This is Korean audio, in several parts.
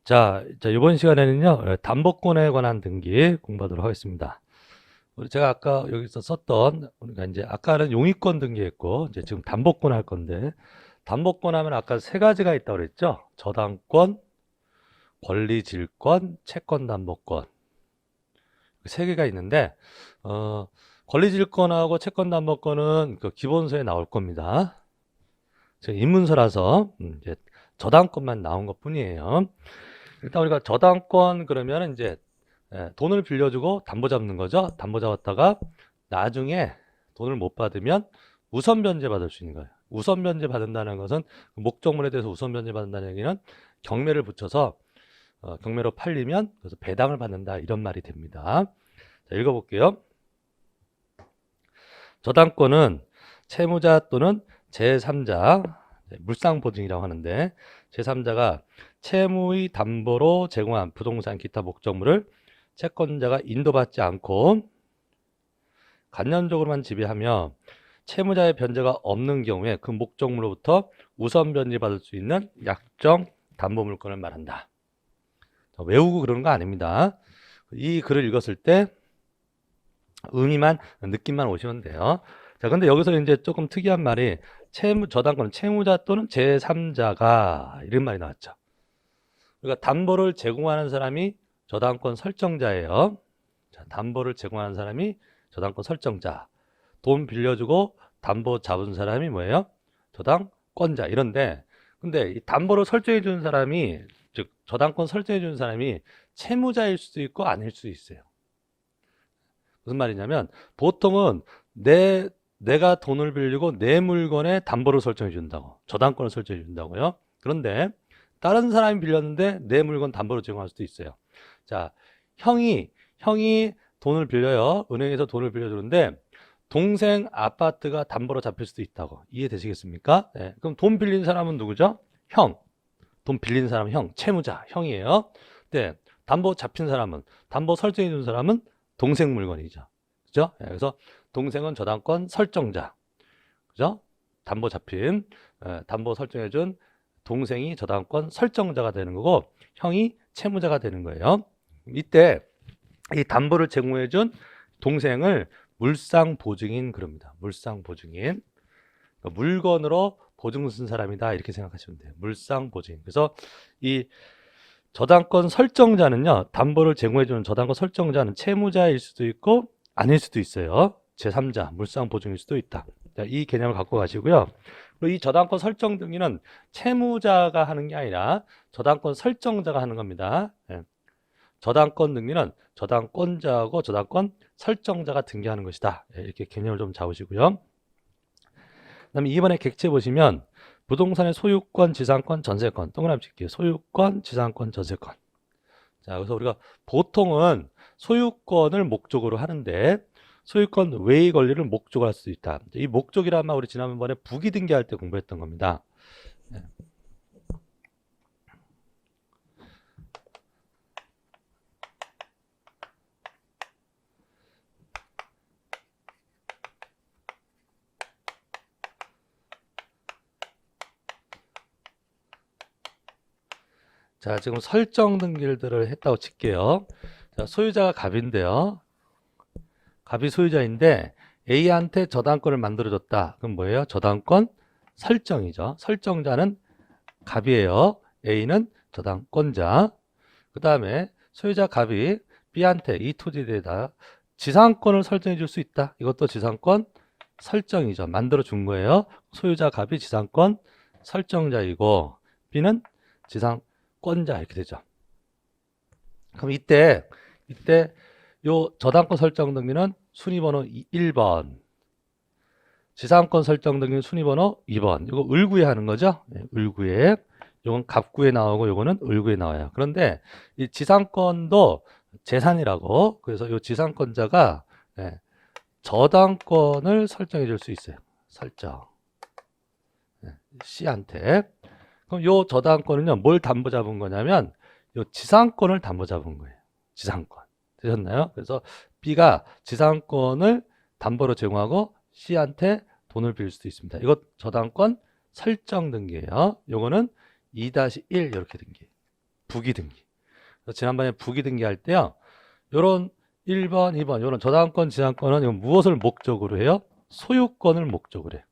자, 이번 시간에는요, 담보권에 관한 등기 공부하도록 하겠습니다. 제가 아까 여기서 썼던, 우리가 이제 아까는 용의권 등기했고, 이제 지금 담보권 할 건데, 담보권 하면 아까 세 가지가 있다고 그랬죠? 저당권, 권리질권, 채권담보권. 세 개가 있는데, 권리질권하고 채권담보권은 그 기본서에 나올 겁니다. 제가 입문서라서 이제 저당권만 나온 것 뿐이에요. 일단 우리가 저당권 그러면 이제 돈을 빌려주고 담보 잡는 거죠. 담보 잡았다가 나중에 돈을 못 받으면 우선 변제 받을 수 있는 거예요. 우선 변제 받는다는 것은 목적물에 대해서 우선 변제 받는다는 얘기는 경매를 붙여서 경매로 팔리면 그래서 배당을 받는다 이런 말이 됩니다. 자, 읽어볼게요. 저당권은 채무자 또는 제3자 물상보증이라고 하는데 제3자가 채무의 담보로 제공한 부동산 기타 목적물을 채권자가 인도받지 않고 간접적으로만 지배하며 채무자의 변제가 없는 경우에 그 목적물로부터 우선 변제받을 수 있는 약정 담보물권을 말한다. 외우고 그러는 거 아닙니다. 이 글을 읽었을 때 의미만 느낌만 오시면 돼요. 자, 근데 여기서 이제 조금 특이한 말이 저당권은 채무자 또는 제3자가 이런 말이 나왔죠. 그러니까 담보를 제공하는 사람이 저당권 설정자예요. 자, 담보를 제공하는 사람이 저당권 설정자. 돈 빌려주고 담보 잡은 사람이 뭐예요? 저당권자. 이런데 근데 이 담보를 설정해 주는 사람이 즉 저당권 설정해 주는 사람이 채무자일 수도 있고 아닐 수도 있어요. 무슨 말이냐면 보통은 내가 돈을 빌리고 내 물건에 담보를 설정해 준다고, 저당권을 설정해 준다고요. 그런데 다른 사람이 빌렸는데 내 물건 담보로 제공할 수도 있어요. 자, 형이 돈을 빌려요. 은행에서 돈을 빌려주는데 동생 아파트가 담보로 잡힐 수도 있다고. 이해되시겠습니까? 네. 그럼 돈 빌린 사람은 누구죠? 형. 돈 빌린 사람은 형, 채무자, 형이에요. 네. 담보 잡힌 사람은, 담보 설정해 준 사람은 동생 물건이죠. 그죠? 네. 그래서 동생은 저당권 설정자. 그죠? 담보 잡힌, 담보 설정해 준 동생이 저당권 설정자가 되는 거고 형이 채무자가 되는 거예요. 이때 이 담보를 제공해 준 동생을 물상보증인 그럽니다. 물상보증인. 그러니까 물건으로 보증 쓴 사람이다 이렇게 생각하시면 돼요. 물상보증인. 그래서 이 저당권 설정자는요. 담보를 제공해 주는 저당권 설정자는 채무자일 수도 있고 아닐 수도 있어요. 제3자 물상보증일 수도 있다. 자, 이 개념을 갖고 가시고요. 그리고 이 저당권 설정 등기는 채무자가 하는 게 아니라 저당권 설정자가 하는 겁니다. 예. 저당권 등기는 저당권자하고 저당권 설정자가 등기하는 것이다. 예, 이렇게 개념을 좀 잡으시고요. 그다음에 이번에 객체 보시면 부동산의 소유권, 지상권, 전세권 동그라미 칠게요. 소유권, 지상권, 전세권. 자, 그래서 우리가 보통은 소유권을 목적으로 하는데 소유권 외의 권리를 목적으로 할 수 있다. 이 목적이란 말 우리 지난번에 부기 등기할 때 공부했던 겁니다. 네. 자, 지금 설정 등기들을 했다고 칠게요. 자, 소유자가 갑인데요. 갑이 소유자인데 A한테 저당권을 만들어줬다. 그럼 뭐예요? 저당권 설정이죠. 설정자는 갑이에요. A는 저당권자. 그 다음에 소유자 갑이 B한테 이 토지에 대해서 지상권을 설정해 줄 수 있다. 이것도 지상권 설정이죠. 만들어 준 거예요. 소유자 갑이 지상권 설정자이고 B는 지상권자 이렇게 되죠. 그럼 이때 요 저당권 설정 등기는 순위번호 1번, 지상권 설정 등기는 순위번호 2번. 이거 을구에 하는 거죠. 네, 을구에. 요건 갑구에 나오고 요거는 을구에 나와요. 그런데 이 지상권도 재산이라고, 그래서 요 지상권자가 네, 저당권을 설정해 줄 수 있어요. 설정. 네, C한테. 그럼 요 저당권은요, 뭘 담보 잡은 거냐면 요 지상권을 담보 잡은 거예요. 지상권. 되셨나요? 그래서 B가 지상권을 담보로 제공하고 C한테 돈을 빌릴 수도 있습니다. 이것 저당권 설정 등기예요. 요거는 2-1 이렇게 등기. 부기등기. 지난번에 부기등기 할 때요. 요런 1번, 2번 요런 저당권, 지상권은 이건 무엇을 목적으로 해요? 소유권을 목적으로 해요.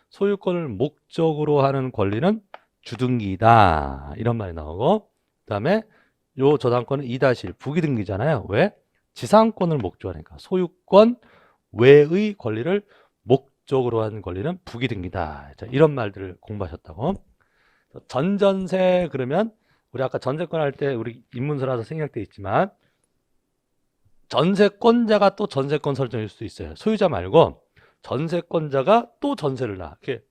소유권을 목적으로 하는 권리는 주등기이다. 이런 말이 나오고 그다음에 요 저당권은 2-1 부기등기잖아요. 왜? 지상권을 목적으로 하니까 소유권 외의 권리를 목적으로 하는 권리는 부기등기다. 자, 이런 말들을 공부하셨다고. 전전세 그러면 우리 아까 전세권 할 때 우리 입문서라서 생략돼 있지만 전세권자가 또 전세권 설정일 수도 있어요. 소유자 말고 전세권자가 또 전세를 놔. 이렇게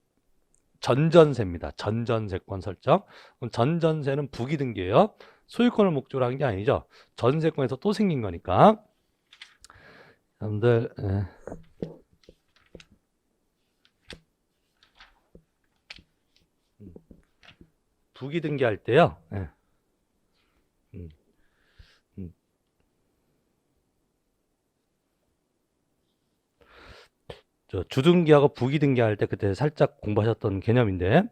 전전세입니다. 전전세권 설정. 그럼 전전세는 부기등기예요. 소유권을 목적으로 한 게 아니죠. 전세권에서 또 생긴 거니까. 여러분들 부기등기 할 때요. 저 주등기하고 부기등기 할 때 그때 살짝 공부하셨던 개념인데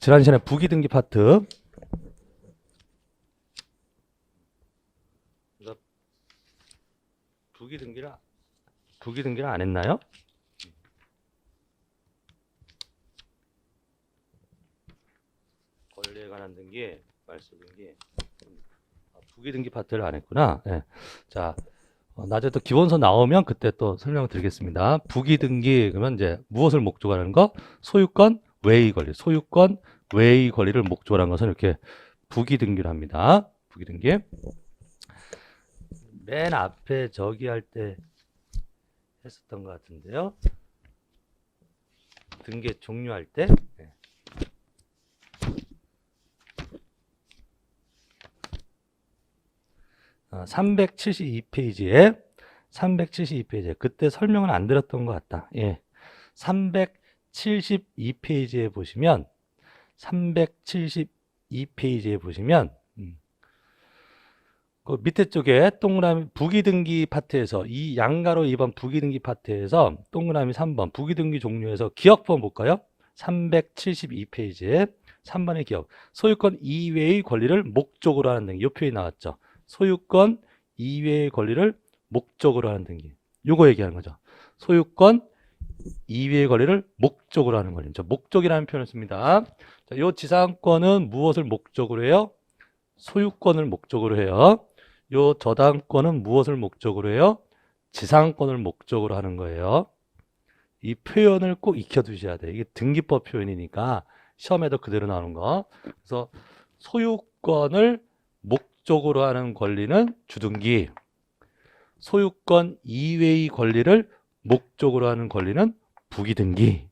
지난 시간에 부기등기 파트 부기등기를 안 했나요? 권리에 관한 등기, 말소 등기. 부기등기 파트를 안 했구나. 네. 자, 나중에 또 기본서 나오면 그때 또 설명을 드리겠습니다. 부기등기 그러면 이제 무엇을 목적으로 하는 거? 소유권 외의 권리. 소유권 외의 권리를 목적으로 하는 것은 이렇게 부기등기를 합니다. 부기등기. 맨 앞에 저기 할 때 했었던 것 같은데요. 등기 종료할 때. 네. 어, 372페이지에 그때 설명은 안 드렸던 것 같다. 예. 372페이지에 보시면 그 밑에 쪽에 동그라미 부기등기 파트에서 이 양가로 2번 부기등기 파트에서 동그라미 3번 부기등기 종료에서 기억번 볼까요? 372페이지에 3번의 기억. 소유권 이외의 권리를 목적으로 하는 등기. 이 표현이 나왔죠. 소유권 이외의 권리를 목적으로 하는 등기. 요거 얘기하는 거죠. 소유권 이외의 권리를 목적으로 하는 권리. 목적이라는 표현을 씁니다. 자, 요 지상권은 무엇을 목적으로 해요? 소유권을 목적으로 해요. 요 저당권은 무엇을 목적으로 해요? 지상권을 목적으로 하는 거예요. 이 표현을 꼭 익혀두셔야 돼요. 이게 등기법 표현이니까 시험에도 그대로 나오는 거. 그래서 소유권을 목적으로 하는 권리는 주등기, 소유권 이외의 권리를 목적으로 하는 권리는 부기등기.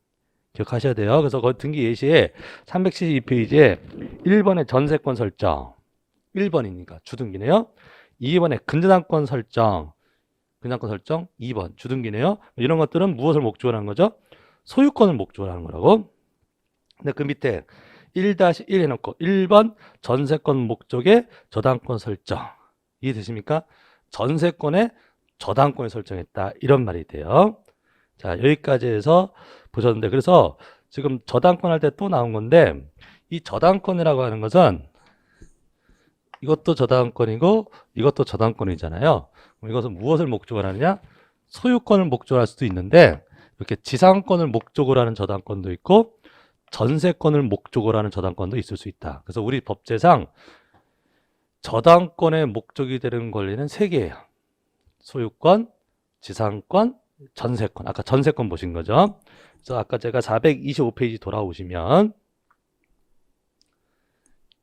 기억하셔야 돼요. 그래서 그 등기 예시에 372페이지에 1번의 전세권 설정, 1번이니까 주등기네요. 2번에 근저당권 설정, 2번 주등기네요. 이런 것들은 무엇을 목적으로 하는 거죠? 소유권을 목적으로 하는 거라고. 근데 그 밑에 1-1 해놓고 1번 전세권 목적의 저당권 설정. 이해되십니까? 전세권에 저당권을 설정했다. 이런 말이 돼요. 자, 여기까지 해서 보셨는데, 그래서 지금 저당권 할 때 또 나온 건데, 이 저당권이라고 하는 것은 이것도 저당권이고 이것도 저당권이잖아요. 그럼 이것은 무엇을 목적으로 하느냐? 소유권을 목적으로 할 수도 있는데 이렇게 지상권을 목적으로 하는 저당권도 있고 전세권을 목적으로 하는 저당권도 있을 수 있다. 그래서 우리 법제상 저당권의 목적이 되는 권리는 3개예요. 소유권, 지상권, 전세권. 아까 전세권 보신 거죠. 그래서 아까 제가 425페이지 돌아오시면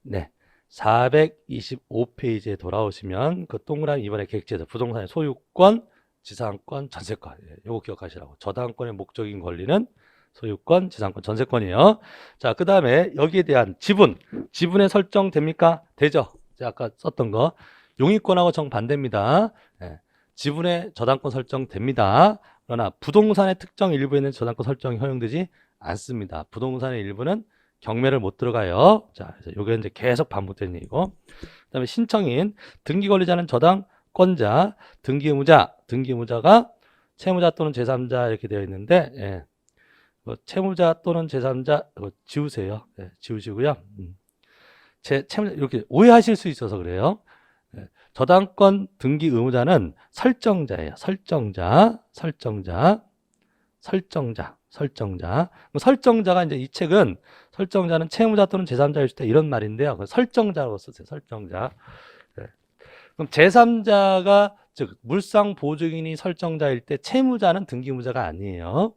네, 425페이지에 돌아오시면 그 동그라미 이번에 객지에서 부동산의 소유권, 지상권, 전세권. 요거 기억하시라고. 저당권의 목적인 권리는 소유권, 지상권, 전세권이에요. 자, 그 다음에 여기에 대한 지분에 설정됩니까? 되죠. 제가 아까 썼던 거. 용익권하고 정반대입니다. 예, 지분에 저당권 설정됩니다. 그러나 부동산의 특정 일부에는 저당권 설정이 허용되지 않습니다. 부동산의 일부는 경매를 못 들어가요. 자, 그래서 요게 이제 계속 반복되는 얘기고. 그다음에 신청인, 등기 권리자는 저당권자, 등기의무자가 채무자 또는 제3자 이렇게 되어 있는데, 예. 채무자 또는 제3자 지우세요. 예, 지우시고요. 채무자 이렇게 오해하실 수 있어서 그래요. 예, 저당권 등기 의무자는 설정자예요. 설정자가 이제 이 책은 설정자는 채무자 또는 제3자일 때 이런 말인데요. 설정자라고 쓰세요. 설정자. 네. 그럼 제3자가 즉 물상 보증인이 설정자일 때 채무자는 등기의무자가 아니에요.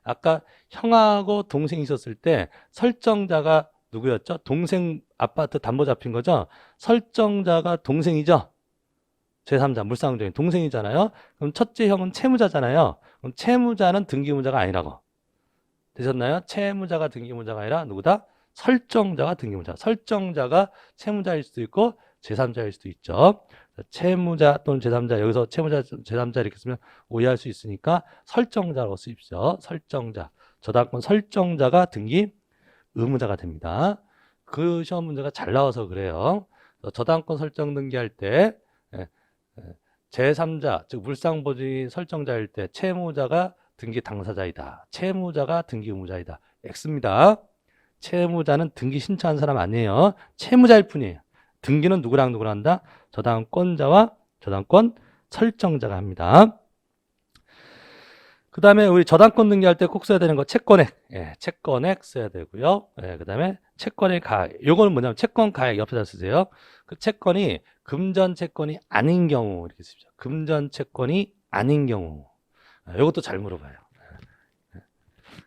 아까 형하고 동생이 있었을 때 설정자가 누구였죠? 동생 아파트 담보 잡힌 거죠? 설정자가 동생이죠? 제3자, 물상보증인 동생이잖아요. 그럼 첫째 형은 채무자잖아요. 그럼 채무자는 등기의무자가 아니라고. 되셨나요? 채무자가 등기의무자가 아니라 누구다? 설정자가 등기의무자. 설정자가 채무자일 수도 있고 제3자일 수도 있죠. 채무자 또는 제3자, 여기서 채무자, 제3자 이렇게 쓰면 오해할 수 있으니까 설정자라고 쓰십시오. 설정자. 저당권 설정자가 등기 의무자가 됩니다. 그 시험 문제가 잘 나와서 그래요. 저당권 설정 등기할 때 제3자, 즉 물상보증인 설정자일 때 채무자가 등기 당사자이다. 채무자가 등기 의무자이다. X입니다. 채무자는 등기 신청한 사람 아니에요. 채무자일 뿐이에요. 등기는 누구랑 한다? 저당권자와 저당권 설정자가 합니다. 그 다음에 우리 저당권 등기할 때 꼭 써야 되는 거 채권액. 예, 채권액 써야 되고요. 예, 그 다음에 채권의 가액. 요거는 뭐냐면 채권 가액 옆에다 쓰세요. 그 채권이 금전 채권이 아닌 경우 이렇게 쓰십시오. 금전 채권이 아닌 경우. 이것도 잘 물어봐요.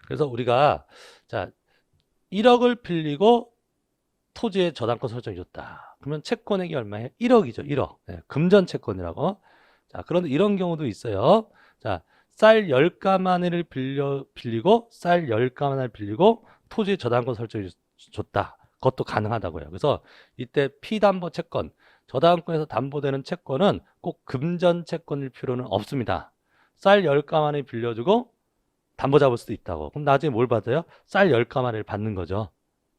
그래서 우리가 자 1억을 빌리고 토지에 저당권 설정해 줬다. 그러면 채권액이 얼마예요? 1억이죠. 1억. 네, 금전 채권이라고. 자, 그런데 이런 경우도 있어요. 자, 쌀 10가마니를 빌리고 쌀 10가마니를 빌리고 토지에 저당권 설정해 줬다. 그것도 가능하다고요. 그래서 이때 피담보 채권, 저당권에서 담보되는 채권은 꼭 금전 채권일 필요는 없습니다. 쌀 10가마니 빌려주고 담보 잡을 수도 있다고. 그럼 나중에 뭘 받아요? 쌀 10가마니를 받는 거죠.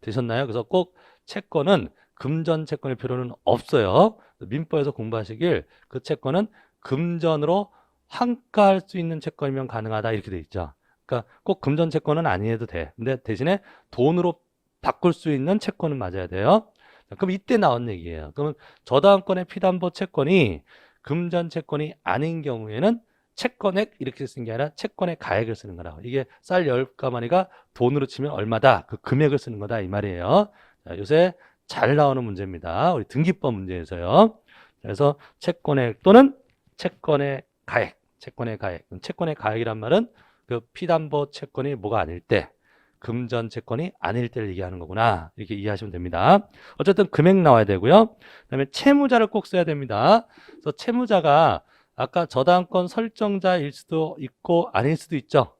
되셨나요? 그래서 꼭 채권은 금전 채권일 필요는 없어요. 민법에서 공부하시길 그 채권은 금전으로 환가할 수 있는 채권이면 가능하다 이렇게 돼 있죠. 그러니까 꼭 금전 채권은 아니어도 돼. 근데 대신에 돈으로 바꿀 수 있는 채권은 맞아야 돼요. 자, 그럼 이때 나온 얘기예요. 그러면 저당권의 피담보 채권이 금전 채권이 아닌 경우에는 채권액 이렇게 쓰는 게 아니라 채권의 가액을 쓰는 거라고. 이게 쌀 10가마니가 돈으로 치면 얼마다? 그 금액을 쓰는 거다 이 말이에요. 자, 요새 잘 나오는 문제입니다. 우리 등기법 문제에서요. 그래서 채권액 또는 채권의 가액, 채권의 가액. 채권의 가액이란 말은 그 피담보 채권이 뭐가 아닐 때, 금전 채권이 아닐 때를 얘기하는 거구나. 이렇게 이해하시면 됩니다. 어쨌든 금액 나와야 되고요. 그다음에 채무자를 꼭 써야 됩니다. 그래서 채무자가 아까 저당권 설정자일 수도 있고 아닐 수도 있죠.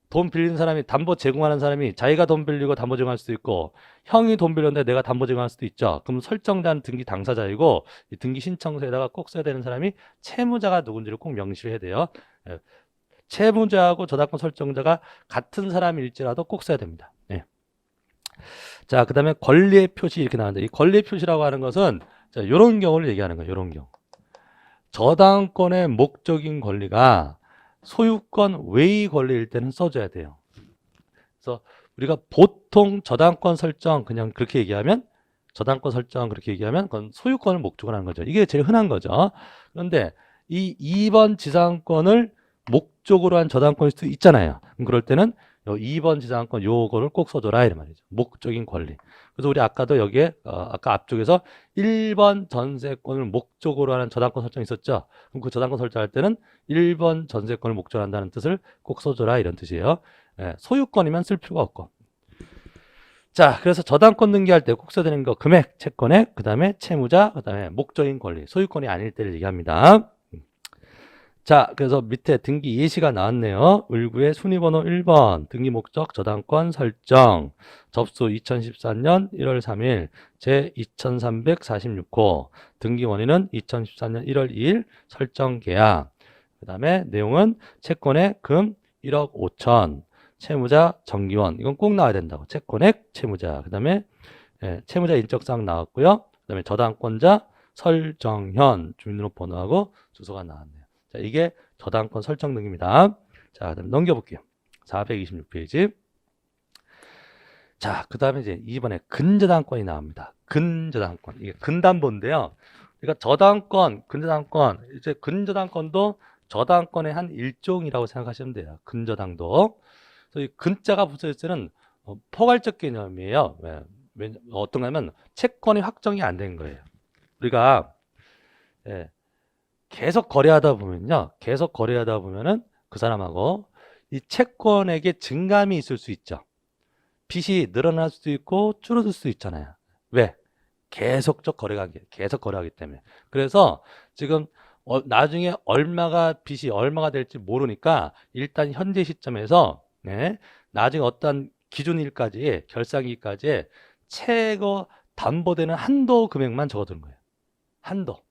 돈 빌리는 사람이 담보 제공하는 사람이 자기가 돈 빌리고 담보 제공할 수도 있고 형이 돈 빌렸는데 내가 담보 제공할 수도 있죠. 그럼 설정자는 등기 당사자이고 이 등기 신청서에다가 꼭 써야 되는 사람이 채무자가 누군지를 꼭 명시를 해야 돼요. 채무자하고 저당권 설정자가 같은 사람일지라도 꼭 써야 됩니다. 네. 자, 그 다음에 권리의 표시 이렇게 나오는데 이 권리의 표시라고 하는 것은 자, 이런 경우를 얘기하는 거예요. 이런 경우. 저당권의 목적인 권리가 소유권 외의 권리일 때는 써줘야 돼요. 그래서 우리가 보통 저당권 설정 그냥 그렇게 얘기하면 저당권 설정 그렇게 얘기하면 그건 소유권을 목적으로 하는 거죠. 이게 제일 흔한 거죠. 그런데 이 2번 지상권을 목적으로 한 저당권일 수도 있잖아요. 그럴 때는 2번 지상권 요거를 꼭 써줘라 이런 말이죠. 목적인 권리. 그래서 우리 아까도 여기에 아까 앞쪽에서 1번 전세권을 목적으로 하는 저당권 설정이 있었죠. 그럼 그 저당권 설정할 때는 1번 전세권을 목적으로 한다는 뜻을 꼭 써줘라 이런 뜻이에요. 예, 소유권이면 쓸 필요가 없고. 자, 그래서 저당권 등기할 때 꼭 써야 되는 거 금액, 채권액, 그 다음에 채무자, 그 다음에 목적인 권리, 소유권이 아닐 때를 얘기합니다. 자, 그래서 밑에 등기 예시가 나왔네요. 을구의 순위번호 1번, 등기 목적 저당권 설정, 접수 2014년 1월 3일, 제 2346호, 등기 원인은 2014년 1월 2일, 설정 계약. 그 다음에 내용은 채권의 금 1억 5천, 채무자 정기원. 이건 꼭 나와야 된다고. 채권액, 채무자. 그 다음에 채무자 인적사항 나왔고요. 그 다음에 저당권자 설정현, 주민등록번호하고 주소가 나왔네요. 자, 이게 저당권 설정 등기입니다. 자, 그다음 넘겨볼게요. 426페이지. 자, 그 다음에 이제 이번에 근저당권이 나옵니다. 근저당권. 이게 근담보인데요. 그러니까 저당권, 근저당권, 이제 근저당권도 저당권의 한 일종이라고 생각하시면 돼요. 근저당도. 그래서 이 근자가 붙어있을 때는 포괄적 개념이에요. 어떤가 하면 채권이 확정이 안 된 거예요. 우리가 예, 계속 거래하다 보면요. 계속 거래하다 보면은 그 사람하고 이 채권에게 증감이 있을 수 있죠. 빚이 늘어날 수도 있고 줄어들 수도 있잖아요. 왜? 계속적 거래관계, 계속 거래하기 때문에. 그래서 지금 나중에 빚이 얼마가 될지 모르니까 일단 현재 시점에서 나중에 어떤 기준일까지 결산일까지 최고 담보되는 한도 금액만 적어두는 거예요. 한도.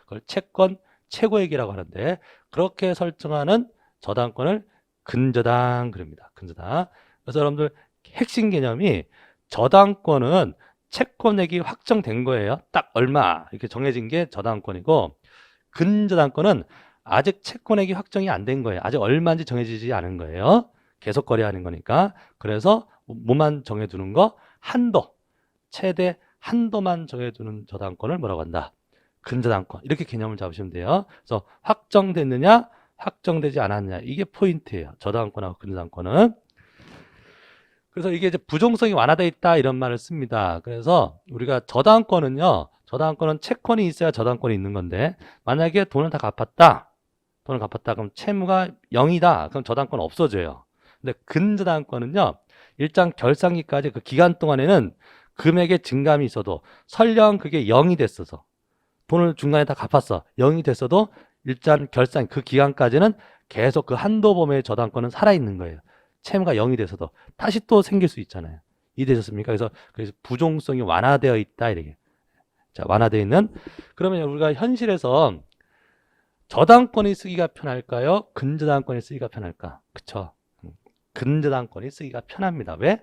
그걸 채권 최고액이라고 하는데 그렇게 설정하는 저당권을 근저당 그럽니다. 근저당. 그래서 여러분들 핵심 개념이 저당권은 채권액이 확정된 거예요. 딱 얼마 이렇게 정해진 게 저당권이고 근저당권은 아직 채권액이 확정이 안 된 거예요. 아직 얼마인지 정해지지 않은 거예요. 계속 거래하는 거니까. 그래서 뭐만 정해두는 거? 한도. 최대 한도만 정해두는 저당권을 뭐라고 한다? 근저당권. 이렇게 개념을 잡으시면 돼요. 그래서 확정됐느냐 확정되지 않았느냐 이게 포인트예요. 저당권하고 근저당권은. 그래서 이게 이제 부종성이 완화되어 있다 이런 말을 씁니다. 그래서 우리가 저당권은 채권이 있어야 저당권이 있는 건데 만약에 돈을 다 갚았다. 그럼 채무가 0이다. 그럼 저당권 없어져요. 근데 근저당권은요. 일정 결산기까지 그 기간 동안에는 금액의 증감이 있어도 설령 그게 0이 됐어서 돈을 중간에 다 갚았어. 0이 됐어도 일단 결산 그 기간까지는 계속 그 한도 범위의 저당권은 살아있는 거예요. 채무가 0이 돼서도 다시 또 생길 수 있잖아요. 이해되셨습니까? 그래서 부종성이 완화되어 있다 이렇게. 자, 완화되어 있는. 그러면 우리가 현실에서 저당권이 쓰기가 편할까요? 근저당권이 쓰기가 편할까? 그쵸? 근저당권이 쓰기가 편합니다. 왜?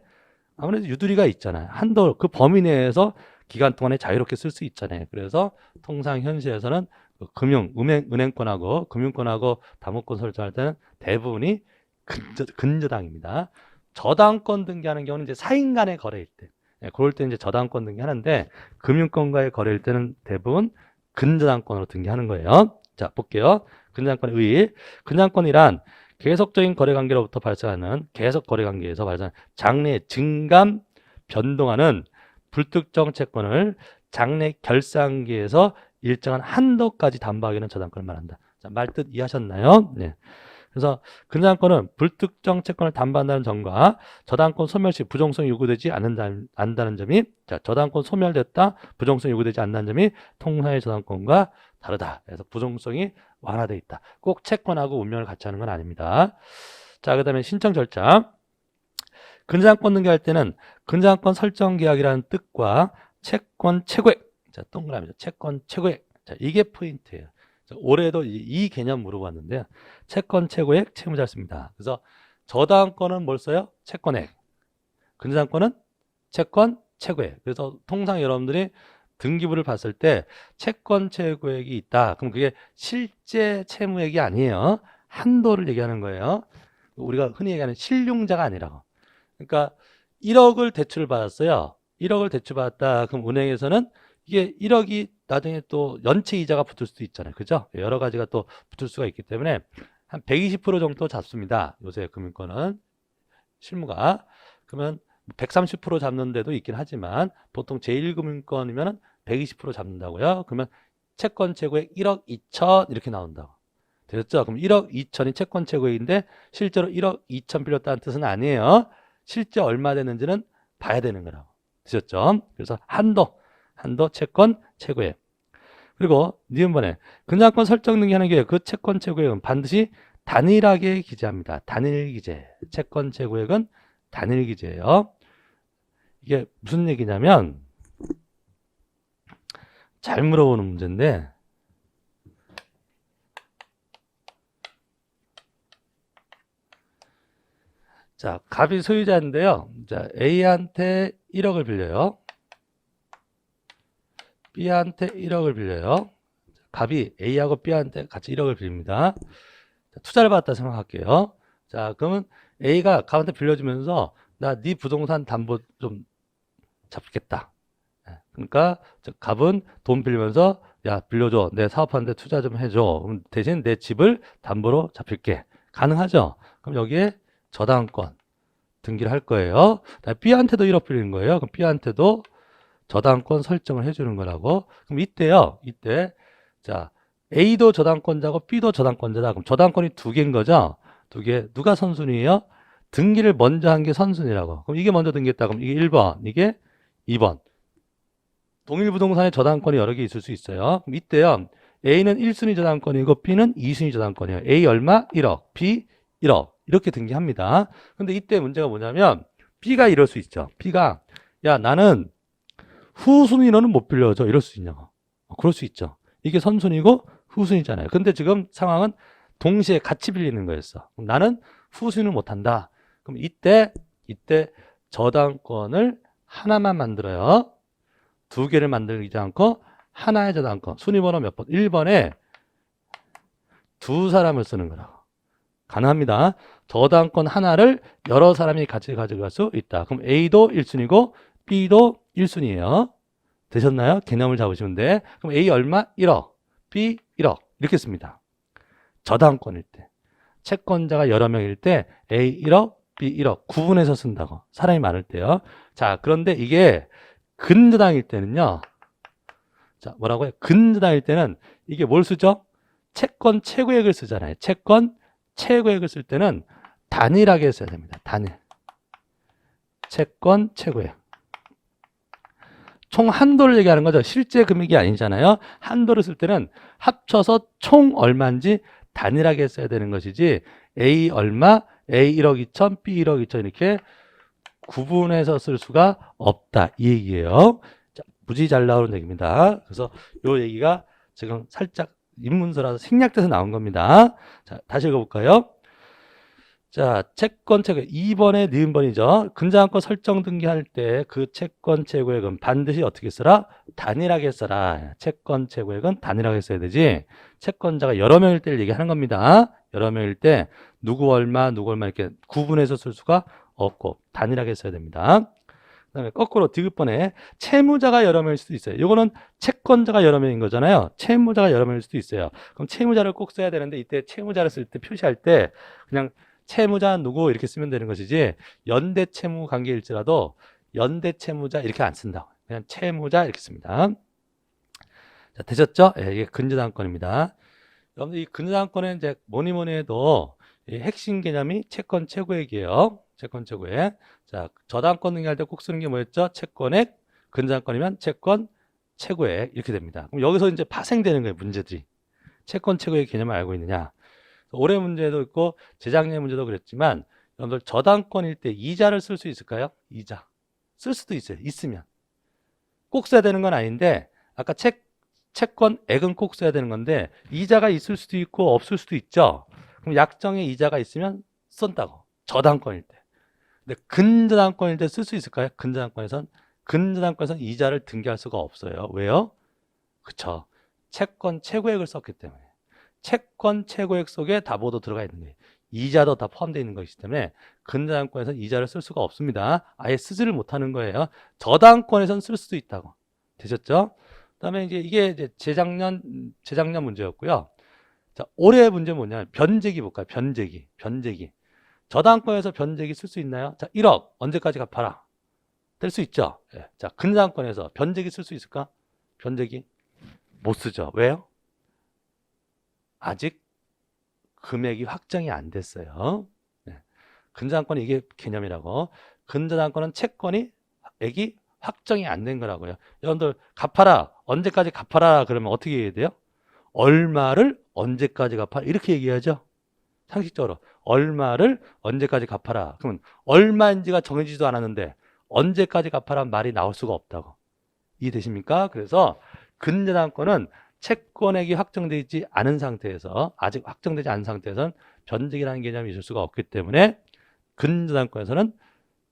아무래도 유두리가 있잖아요. 한도 그 범위 내에서 기간 동안에 자유롭게 쓸 수 있잖아요. 그래서 통상 현실에서는 은행권하고 금융권하고 담보권 설정할 때는 대부분이 근저당입니다. 저당권 등기하는 경우는 이제 사인 간의 거래일 때, 그럴 때 이제 저당권 등기하는데 금융권과의 거래일 때는 대부분 근저당권으로 등기하는 거예요. 자, 볼게요. 근저당권의 의의. 근저당권이란 계속적인 거래관계로부터 발생하는 계속 거래관계에서 발생하는 장래 증감 변동하는 불특정 채권을 장래 결산기에서 일정한 한도까지 담보하기는 저당권을 말한다. 자, 말뜻 이해하셨나요? 네. 그래서 근저당권은 불특정 채권을 담보한다는 점과 저당권 소멸 시 부종성이 요구되지 않는다는 점이 저당권 소멸됐다 부종성이 요구되지 않는다는 점이 통상의 저당권과 다르다. 그래서 부종성이 완화되어 있다. 꼭 채권하고 운명을 같이 하는 건 아닙니다. 자, 그 다음에 신청 절차. 근저당권 등기할 때는 근저당권 설정 계약이라는 뜻과 채권 최고액. 자, 동그라미죠. 채권 최고액. 자, 이게 포인트예요. 올해도 이 개념 물어봤는데요. 채권 최고액 채무자를 씁니다. 그래서 저당권은 뭘 써요? 채권액. 근저당권은 채권 최고액. 그래서 통상 여러분들이 등기부를 봤을 때 채권 최고액이 있다. 그럼 그게 실제 채무액이 아니에요. 한도를 얘기하는 거예요. 우리가 흔히 얘기하는 신용자가 아니라고. 그러니까 1억을 대출을 받았어요. 1억을 대출받았다. 그럼 은행에서는 이게 1억이 나중에 또 연체 이자가 붙을 수도 있잖아요. 그죠? 여러 가지가 또 붙을 수가 있기 때문에 한 120% 정도 잡습니다. 요새 금융권은 실무가. 그러면 130% 잡는 데도 있긴 하지만 보통 제1금융권이면 120% 잡는다고요. 그러면 채권 최고액 1억 2천 이렇게 나온다고. 되셨죠? 그럼 1억 2천이 채권 최고액인데 실제로 1억 2천 빌렸다는 뜻은 아니에요. 실제 얼마 되는지는 봐야 되는 거라고. 되셨죠? 그래서 한도 채권 최고액. 그리고 니은번에 근저당권 설정 등기하는 경우에 그 채권 최고액은 반드시 단일하게 기재합니다. 단일 기재. 채권 최고액은 단일 기재예요. 이게 무슨 얘기냐면 잘 물어보는 문제인데 자, 갑이 소유자인데요. 자, A한테 1억을 빌려요. B한테 1억을 빌려요. 갑이 A하고 B한테 같이 1억을 빌립니다. 자, 투자를 받았다 생각할게요. 자, 그러면 A가 갑한테 빌려주면서 나 네 부동산 담보 좀 잡겠다. 그러니까 갑은 돈 빌면서 야 빌려줘, 내 사업하는데 투자 좀 해줘. 그럼 대신 내 집을 담보로 잡힐게. 가능하죠? 그럼 여기에 저당권 등기를 할 거예요. B한테도 1억 빌리는 거예요. 그럼 B한테도 저당권 설정을 해주는 거라고. 그럼 이때요. 이때 자 A도 저당권자고 B도 저당권자다. 그럼 저당권이 두 개인 거죠. 두 개. 누가 선순위예요? 등기를 먼저 한 게 선순위라고. 그럼 이게 먼저 등기했다. 그럼 이게 1번, 이게 2번. 동일 부동산에 저당권이 여러 개 있을 수 있어요. 그럼 이때요. A는 1순위 저당권이고 B는 2순위 저당권이에요. A 얼마? 1억, B 1억. 이렇게 등기합니다. 근데 이때 문제가 뭐냐면 B가 이럴 수 있죠. B가 야 나는 후순위로는 못 빌려줘. 이럴 수 있냐고. 그럴 수 있죠. 이게 선순위고 후순위잖아요. 근데 지금 상황은 동시에 같이 빌리는 거였어. 그럼 나는 후순위는 못한다. 그럼 이때 저당권을 하나만 만들어요. 두 개를 만들지 않고 하나의 저당권. 순위번호 몇 번? 1번에 두 사람을 쓰는 거라고. 가능합니다. 저당권 하나를 여러 사람이 같이 가져갈 수 있다. 그럼 A도 1순위고 B도 1순위예요. 되셨나요? 개념을 잡으시면 돼. 그럼 A 얼마? 1억. B 1억. 이렇게 씁니다. 저당권일 때. 채권자가 여러 명일 때 A 1억, B 1억. 구분해서 쓴다고. 사람이 많을 때요. 자, 그런데 이게 근저당일 때는요. 자, 뭐라고요? 근저당일 때는 이게 뭘 쓰죠? 채권 최고액을 쓰잖아요. 채권 최고액을 쓸 때는 단일하게 써야 됩니다. 단일. 채권 최고액. 총 한도를 얘기하는 거죠. 실제 금액이 아니잖아요. 한도를 쓸 때는 합쳐서 총 얼마인지 단일하게 써야 되는 것이지 A 얼마, A 1억 2천, B 1억 2천 이렇게 구분해서 쓸 수가 없다. 이 얘기예요. 자, 무지 잘 나오는 얘기입니다. 그래서 이 얘기가 지금 살짝 인문서라서 생략돼서 나온 겁니다. 자, 다시 읽어볼까요? 자, 채권 최고액 2번에 니은번이죠. 근저당권 설정 등기할 때 그 채권 최고액은 반드시 어떻게 써라? 단일하게 써라. 채권 최고액은 단일하게 써야 되지. 채권자가 여러 명일 때를 얘기하는 겁니다. 여러 명일 때 누구 얼마 이렇게 구분해서 쓸 수가 없고 단일하게 써야 됩니다. 그다음에 거꾸로 디귿번에 채무자가 여러 명일 수도 있어요. 이거는 채권자가 여러 명인 거잖아요. 채무자가 여러 명일 수도 있어요. 그럼 채무자를 꼭 써야 되는데 이때 채무자를 쓸 때 표시할 때 그냥 채무자 누구 이렇게 쓰면 되는 것이지 연대 채무 관계일지라도 연대 채무자 이렇게 안 쓴다고. 그냥 채무자 이렇게 씁니다. 자, 되셨죠? 예, 이게 근저당권입니다. 여러분들 이 근저당권은 이제 뭐니 해도 이 핵심 개념이 채권 최고액이에요. 채권 최고액. 자, 저당권 등기할 때 꼭 쓰는 게 뭐였죠? 채권액. 근저당권이면 채권 최고액 이렇게 됩니다. 그럼 여기서 이제 파생되는 거예요, 문제들이. 채권 최고액 개념을 알고 있느냐? 올해 문제도 있고 재작년 문제도 그랬지만 여러분들 저당권일 때 이자를 쓸 수 있을까요? 이자. 쓸 수도 있어요. 있으면. 꼭 써야 되는 건 아닌데 아까 채권액은 꼭 써야 되는 건데 이자가 있을 수도 있고 없을 수도 있죠. 그럼 약정에 이자가 있으면 쓴다고. 저당권일 때. 근데 근저당권일 때 쓸 수 있을까요? 근저당권에선 이자를 등기할 수가 없어요. 왜요? 그쵸. 채권 최고액을 썼기 때문에. 채권 최고액 속에 다 모두 들어가 있는 거예요. 이자도 다 포함되어 있는 것이기 때문에 근저당권에서는 이자를 쓸 수가 없습니다. 아예 쓰지를 못하는 거예요. 저당권에서는 쓸 수도 있다고. 되셨죠? 그다음에 이게 이제 재작년 문제였고요. 자, 올해 문제 뭐냐면 변제기 볼까요? 변제기. 저당권에서 변제기 쓸 수 있나요? 자, 1억 언제까지 갚아라? 될 수 있죠. 예. 자, 근저당권에서 변제기 쓸 수 있을까? 변제기 못 쓰죠. 왜요? 아직 금액이 확정이 안 됐어요. 네. 근저당권이 이게 개념이라고. 근저당권은 채권이 액이 확정이 안 된 거라고요. 여러분들 갚아라. 언제까지 갚아라 그러면 어떻게 얘기해야 돼요? 얼마를 언제까지 갚아라 이렇게 얘기하죠. 상식적으로 얼마를 언제까지 갚아라. 그러면 얼마인지가 정해지지도 않았는데 언제까지 갚아라 말이 나올 수가 없다고. 이해되십니까? 그래서 근저당권은 채권액이 확정되지 않은 상태에서 아직 확정되지 않은 상태에서는 변제기라는 개념이 있을 수가 없기 때문에 근저당권에서는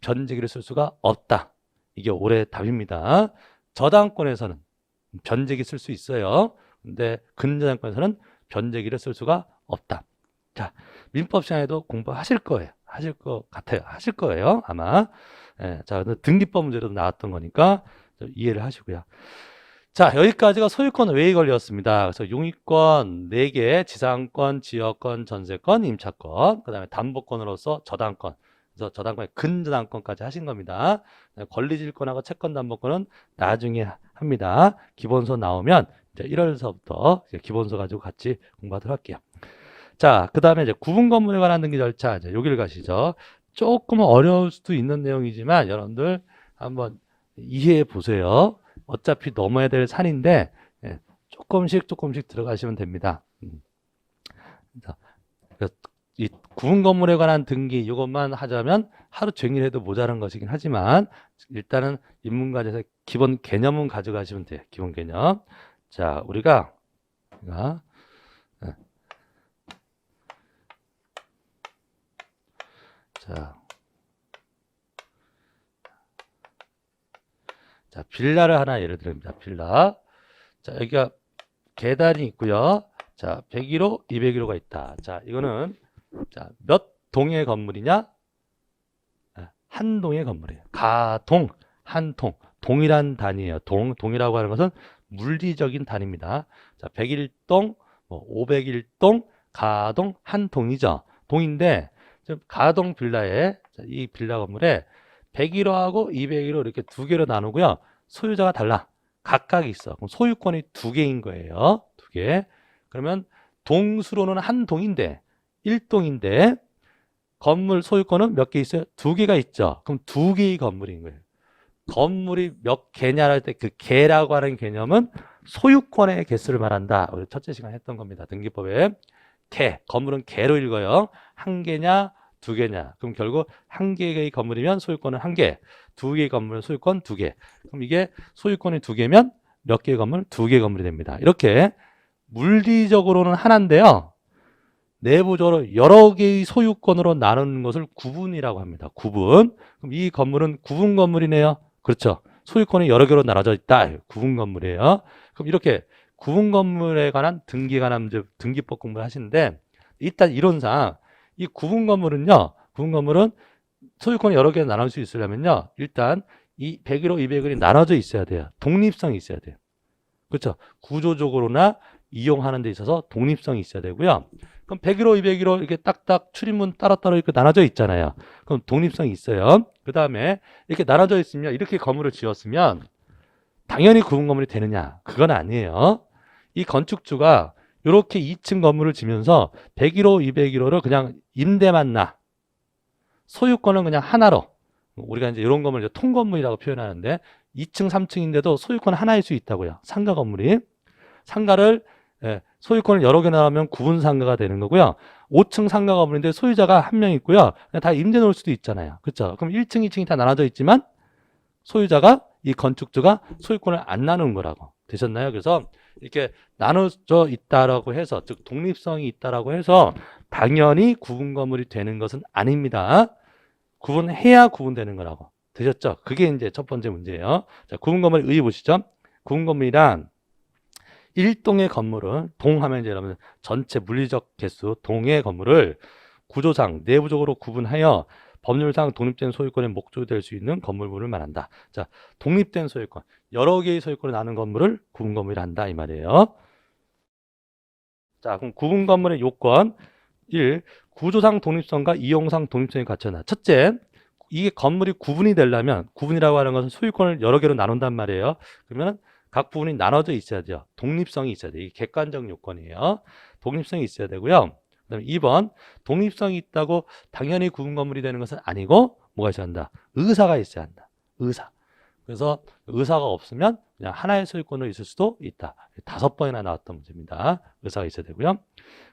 변제기를 쓸 수가 없다. 이게 올해 답입니다. 저당권에서는 변제기 쓸 수 있어요. 근데 근저당권에서는 변제기를 쓸 수가 없다. 자, 민법 시간에도 공부하실 거예요. 하실 것 같아요. 하실 거예요, 아마. 예, 자, 등기법 문제로도 나왔던 거니까 좀 이해를 하시고요. 자, 여기까지가 소유권 외의 권리였습니다. 그래서 용의권 4개, 지상권, 지역권, 전세권, 임차권, 그 다음에 담보권으로서 저당권, 그래서 저당권의 근저당권까지 하신 겁니다. 권리질권하고 채권담보권은 나중에 합니다. 기본서 나오면 이제 1월서부터 기본서 가지고 같이 공부하도록 할게요. 자, 그 다음에 이제 구분 건물에 관한 등기 절차, 이제 여기를 가시죠. 조금 어려울 수도 있는 내용이지만 여러분들 한번 이해해 보세요. 어차피 넘어야 될 산인데 조금씩 들어가시면 됩니다. 자, 이 구분 건물에 관한 등기 이것만 하자면 하루 종일 해도 모자란 것이긴 하지만 일단은 인문과정에서 기본 개념은 가져가시면 돼요. 기본 개념. 자, 우리가 자, 빌라를 하나 예를 듭니다. 빌라. 자, 여기가 계단이 있고요. 자, 101호, 201호가 있다. 자, 이거는 자, 몇 동의 건물이냐? 한 동의 건물이에요. 가동, 한 동. 동이란 단위예요. 동이라고 하는 것은 물리적인 단위입니다. 자, 101동, 501동, 가동, 한 동이죠. 동인데 가동 빌라에 이 빌라 건물에 101호하고 201호 이렇게 두 개로 나누고요. 소유자가 달라. 각각 있어. 그럼 소유권이 두 개인 거예요. 두 개. 그러면 동수로는 한 동인데 1동인데 건물 소유권은 몇 개 있어요? 두 개가 있죠. 그럼 두 개의 건물인 거예요. 건물이 몇 개냐 할 때 그 개라고 하는 개념은 소유권의 개수를 말한다. 우리 첫째 시간에 했던 겁니다. 등기법에 개, 건물은 개로 읽어요. 한 개냐, 두 개냐. 그럼 결국 한 개의 건물이면 소유권은 한 개, 두 개의 건물은 소유권 두 개. 그럼 이게 소유권이 두 개면 몇 개의 건물? 두 개의 건물이 됩니다. 이렇게 물리적으로는 하나인데요. 내부적으로 여러 개의 소유권으로 나누는 것을 구분이라고 합니다. 구분. 그럼 이 건물은 구분 건물이네요. 그렇죠. 소유권이 여러 개로 나눠져 있다. 구분 건물이에요. 그럼 이렇게 구분 건물에 관한 등기에 관한 등기법 공부를 하시는데 일단 이론상 이 구분 건물은요. 구분 건물은 소유권이 여러 개로 나눌 수 있으려면요. 일단 이 101호, 201이 나눠져 있어야 돼요. 독립성이 있어야 돼요. 그렇죠. 구조적으로나 이용하는 데 있어서 독립성이 있어야 되고요. 그럼 101호, 201호 이렇게 딱딱 출입문 따로따로 이렇게 나눠져 있잖아요. 그럼 독립성이 있어요. 그 다음에 이렇게 나눠져 있으면 이렇게 건물을 지었으면 당연히 구분 건물이 되느냐? 그건 아니에요. 이 건축주가 이렇게 2층 건물을 지면서 101호, 201호를 그냥 임대만 나. 소유권은 그냥 하나로. 우리가 이제 이런 건물을 통건물이라고 표현하는데 2층, 3층인데도 소유권 하나일 수 있다고요. 상가 건물이. 상가를 소유권을 여러 개 나누면 구분 상가가 되는 거고요. 5층 상가 건물인데 소유자가 한 명 있고요. 다 임대 놓을 수도 있잖아요. 그렇죠? 그럼 1층, 2층이 다 나눠져 있지만 소유자가 이 건축주가 소유권을 안 나누는 거라고 되셨나요? 그래서 이렇게 나눠져 있다라고 해서 즉 독립성이 있다라고 해서 당연히 구분 건물이 되는 것은 아닙니다. 구분해야 구분되는 거라고 되셨죠? 그게 이제 첫 번째 문제예요. 자, 구분 건물 의의 보시죠. 구분 건물이란 1동의 건물은 동하면 이제 여러분 전체 물리적 개수 동의 건물을 구조상 내부적으로 구분하여 법률상 독립된 소유권의 목적이 될 수 있는 건물물을 말한다. 자, 독립된 소유권, 여러 개의 소유권을 나눈 건물을 구분 건물이라 한다 이 말이에요. 자, 그럼 구분 건물의 요건 1. 구조상 독립성과 이용상 독립성이 갖춰나. 첫째, 이게 건물이 구분이 되려면 구분이라고 하는 것은 소유권을 여러 개로 나눈단 말이에요. 그러면 각 부분이 나눠져 있어야 돼요. 독립성이 있어야 돼요. 이게 객관적 요건이에요. 독립성이 있어야 되고요. 그다음에 2번, 독립성이 있다고 당연히 구분 건물이 되는 것은 아니고 뭐가 있어야 한다? 의사가 있어야 한다. 의사. 그래서 의사가 없으면 그냥 하나의 소유권으로 있을 수도 있다. 5번이나 나왔던 문제입니다. 의사가 있어야 되고요.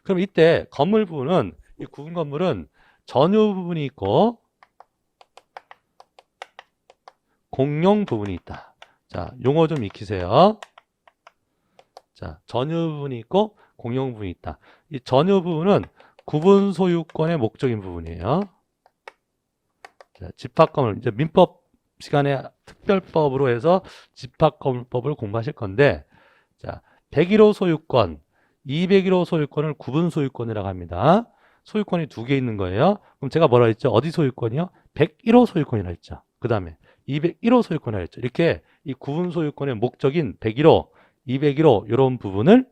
그럼 이때 건물 부분은 이 구분 건물은 전유 부분이 있고 공용 부분이 있다. 자, 용어 좀 익히세요. 자, 전유 부분이 있고 공용 부분이 있다. 이 전유 부분은 구분 소유권의 목적인 부분이에요. 자, 집합건물 이제 민법 시간에 특별법으로 해서 집합건물법을 공부하실 건데, 자, 101호 소유권, 201호 소유권을 구분 소유권이라고 합니다. 소유권이 두 개 있는 거예요. 그럼 제가 뭐라 했죠? 어디 소유권이요? 101호 소유권이라 했죠. 그 다음에 201호 소유권이라 했죠. 이렇게 이 구분 소유권의 목적인 101호, 201호 이런 부분을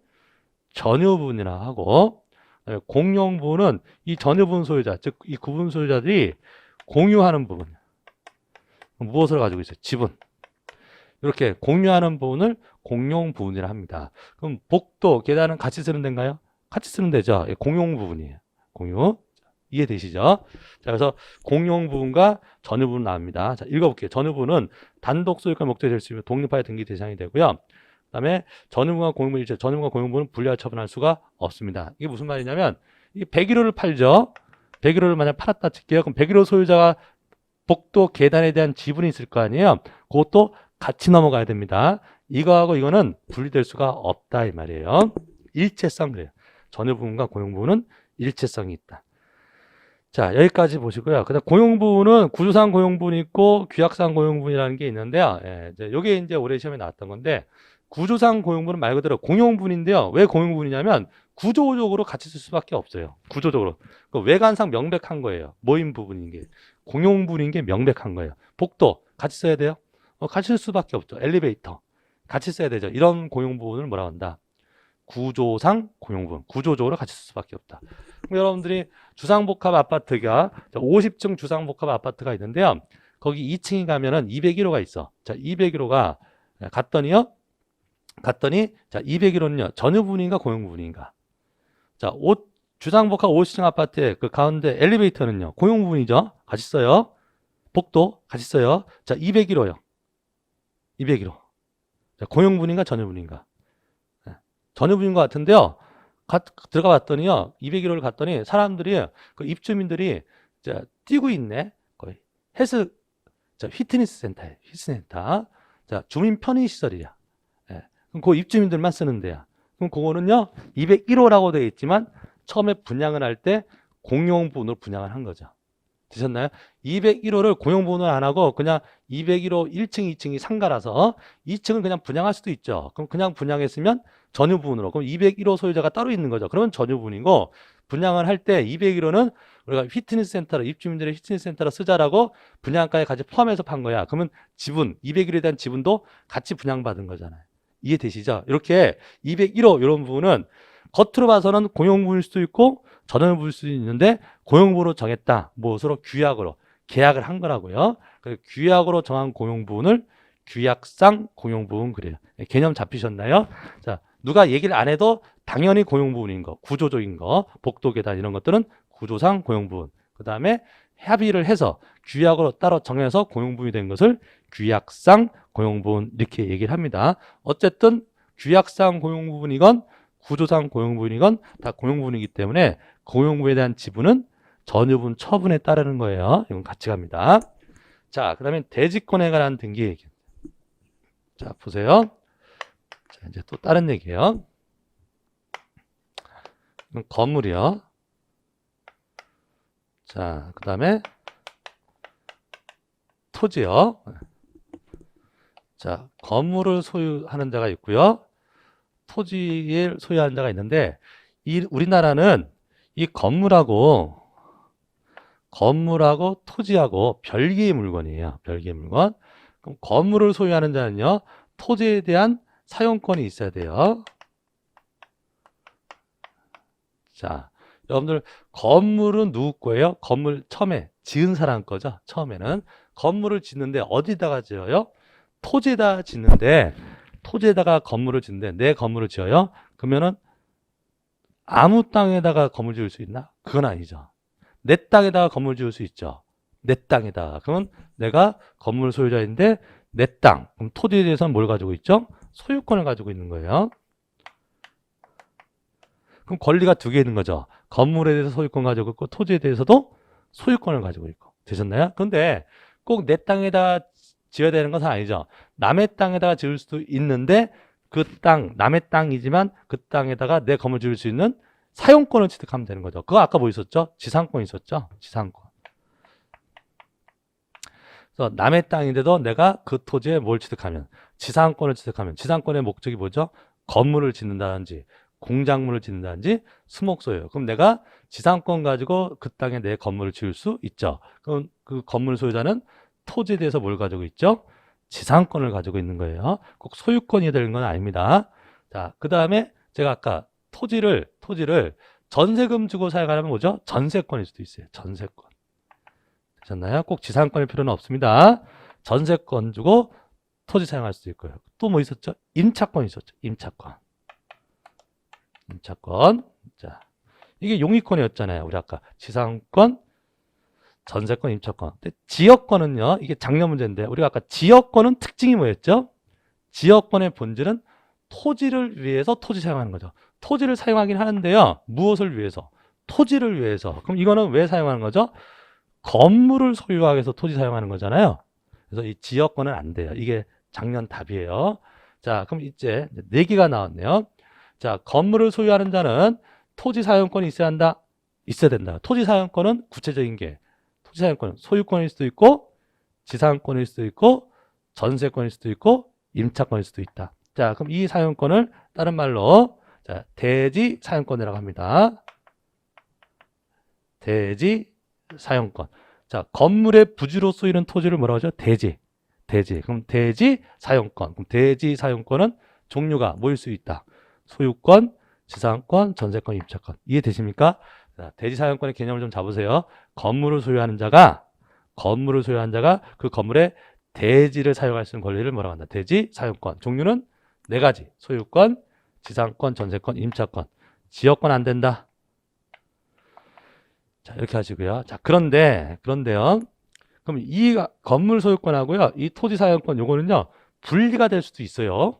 전유부분이라 하고, 공용 부분은 이 전유부분 소유자, 즉 이 구분 소유자들이 공유하는 부분. 무엇을 가지고 있어요? 지분. 이렇게 공유하는 부분을 공용 부분이라 합니다. 그럼 복도, 계단은 같이 쓰는 데인가요? 같이 쓰는 데죠. 공용 부분이에요. 공유. 이해되시죠? 자, 그래서 공용 부분과 전유 부분 나옵니다. 자, 읽어볼게요. 전유 부분은 단독 소유권 목적이 될 수 있는 독립하여 등기 대상이 되고요. 그 다음에 전유부분과 공유부분 일체, 전유부분과 공유부분은 분리하여 처분할 수가 없습니다. 이게 무슨 말이냐면, 이 101호를 팔죠. 101호를 만약 팔았다 칠게요. 그럼 101호 소유자가 복도, 계단에 대한 지분이 있을 거 아니에요. 그것도 같이 넘어가야 됩니다. 이거하고 이거는 분리될 수가 없다 이 말이에요. 일체성 그래요. 전유 부분과 공용 부분은 일체성이 있다. 자, 여기까지 보시고요. 그다음 공용 부분은 구조상 공용 부분이 있고 규약상 공용 부분이라는 게 있는데요. 요게 이제 올해 시험에 나왔던 건데, 구조상 공용 부분은 말 그대로 공용 부분인데요. 왜 공용 부분이냐면 구조적으로 같이 쓸 수밖에 없어요. 구조적으로. 외관상 명백한 거예요. 모임 부분인 게. 공용 부분인 게 명백한 거예요. 복도 같이 써야 돼요. 같이 쓸 수밖에 없죠. 엘리베이터 같이 써야 되죠. 이런 공용 부분을 뭐라고 한다? 구조상 공용 부분. 구조적으로 같이 쓸 수밖에 없다. 그럼 여러분들이 주상복합 아파트가 50층 주상복합 아파트가 있는데요. 거기 2층에 가면은 201호가 있어. 자, 201호가 갔더니 자, 201호는요. 전유 부분인가 공용 부분인가? 자, 주상복합 50층 아파트의 그 가운데 엘리베이터는요. 공용 부분이죠. 같이 써요. 복도 같이 써요. 자, 201호요. 201호. 자, 공용 부분인가 전유 부분인가? 전유 부분인 것 같은데요. 들어가 봤더니요. 201호를 갔더니 사람들이 그 입주민들이 자, 뛰고 있네. 거의 피트니스 센터예요. 피트니스 센터. 자, 주민 편의 시설이야. 그럼 그 입주민들만 쓰는 데야. 그럼 그거는요. 201호라고 되어 있지만 처음에 분양을 할 때 공용 부분으로 분양을 한 거죠. 되셨나요? 201호를 공용 부분을 안 하고 그냥 201호 1층, 2층이 상가라서 2층은 그냥 분양할 수도 있죠. 그럼 그냥 분양했으면 전유 부분으로. 그럼 201호 소유자가 따로 있는 거죠. 그러면 전유 부분이고, 분양을 할 때 201호는 우리가 피트니스 센터로, 입주민들의 피트니스 센터로 쓰자라고 분양가에 같이 포함해서 판 거야. 그러면 지분, 201호에 대한 지분도 같이 분양받은 거잖아요. 이해되시죠? 이렇게 201호 이런 부분은 겉으로 봐서는 공용 부분일 수도 있고 전유 부분일 수도 있는데, 공용 부분으로 정했다. 무엇으로? 규약으로. 계약을 한 거라고요. 규약으로 정한 공용 부분을 규약상 공용 부분 그래요. 개념 잡히셨나요? 자, 누가 얘기를 안 해도 당연히 공용 부분인 거, 구조적인 거, 복도 계단 이런 것들은 구조상 공용 부분. 그 다음에 합의를 해서 규약으로 따로 정해서 공용 부분이 된 것을 규약상 공용 부분 이렇게 얘기를 합니다. 어쨌든 규약상 공용 부분이건 구조상 공용 부분이건 다 공용 부분이기 때문에 공용 부분에 대한 지분은 전유분 처분에 따르는 거예요. 이건 같이 갑니다. 자, 그 다음에 대지권에 관한 등기 얘기. 자, 보세요. 자, 이제 또 다른 얘기예요. 이건 건물이요. 자, 그 다음에 토지요. 자, 건물을 소유하는 자가 있고요. 토지를 소유하는 자가 있는데, 우리나라는 이 건물하고 토지하고 별개의 물건이에요. 별개의 물건. 그럼 건물을 소유하는 자는요, 토지에 대한 사용권이 있어야 돼요. 자, 여러분들 건물은 누구 거예요? 건물 처음에 지은 사람 거죠. 처음에는 건물을 짓는데 어디다가 지어요? 토지에다 짓는데, 토지에다가 건물을 짓는데 내 건물을 지어요? 그러면은 아무 땅에다가 건물 지을 수 있나? 그건 아니죠. 내 땅에다가 건물 지을 수 있죠. 내 땅에다가. 그러면 내가 건물 소유자인데 내 땅. 그럼 토지에 대해서는 뭘 가지고 있죠? 소유권을 가지고 있는 거예요. 그럼 권리가 두 개 있는 거죠. 건물에 대해서 소유권 가지고 있고 토지에 대해서도 소유권을 가지고 있고. 되셨나요? 그런데 꼭 내 땅에다 지어야 되는 것은 아니죠. 남의 땅에다가 지을 수도 있는데 그 땅, 남의 땅이지만 그 땅에다가 내 건물 지을 수 있는 사용권을 취득하면 되는 거죠. 그거 아까 뭐 있었죠? 지상권 있었죠? 지상권. 그래서 남의 땅인데도 내가 그 토지에 뭘 취득하면, 지상권을 취득하면, 지상권의 목적이 뭐죠? 건물을 짓는다든지 공작물을 짓는다든지 수목소유. 그럼 내가 지상권 가지고 그 땅에 내 건물을 지을 수 있죠. 그럼 그 건물 소유자는 토지에 대해서 뭘 가지고 있죠? 지상권을 가지고 있는 거예요. 꼭 소유권이 되는 건 아닙니다. 자, 그 다음에 제가 아까 토지를 전세금 주고 사용하려면 뭐죠? 전세권일 수도 있어요. 전세권. 되셨나요? 꼭 지상권일 필요는 없습니다. 전세권 주고 토지 사용할 수도 있고요. 또 뭐 있었죠? 임차권 있었죠. 임차권. 자, 이게 용의권이었잖아요. 우리 아까 지상권, 전세권, 임차권. 근데 지역권은요. 이게 작년 문제인데 우리가 아까 지역권은 특징이 뭐였죠? 지역권의 본질은 토지를 위해서 토지 사용하는 거죠. 토지를 사용하긴 하는데요. 무엇을 위해서? 토지를 위해서. 그럼 이거는 왜 사용하는 거죠? 건물을 소유하기 위해서 토지 사용하는 거잖아요. 그래서 이 지역권은 안 돼요. 이게 작년 답이에요. 자, 그럼 이제 4개가 나왔네요. 자, 건물을 소유하는 자는 토지 사용권이 있어야 한다? 있어야 된다. 토지 사용권은 구체적인 게 토지 사용권은 소유권일 수도 있고 지상권일 수도 있고 전세권일 수도 있고 임차권일 수도 있다. 자, 그럼 이 사용권을 다른 말로 자, 대지 사용권이라고 합니다. 대지 사용권. 자, 건물의 부지로 쓰이는 토지를 뭐라고 하죠? 대지. 그럼 대지 사용권. 그럼 대지 사용권은 종류가 뭐일 수 있다? 소유권, 지상권, 전세권, 임차권. 이해되십니까? 자, 대지 사용권의 개념을 좀 잡으세요. 건물을 소유한 자가 그 건물의 대지를 사용할 수 있는 권리를 뭐라고 한다? 대지 사용권. 종류는 4가지. 소유권, 지상권, 전세권, 임차권. 지역권 안 된다. 자, 이렇게 하시고요. 자, 그런데요. 그럼 이 건물 소유권하고요. 이 토지 사용권 요거는요. 분리가 될 수도 있어요.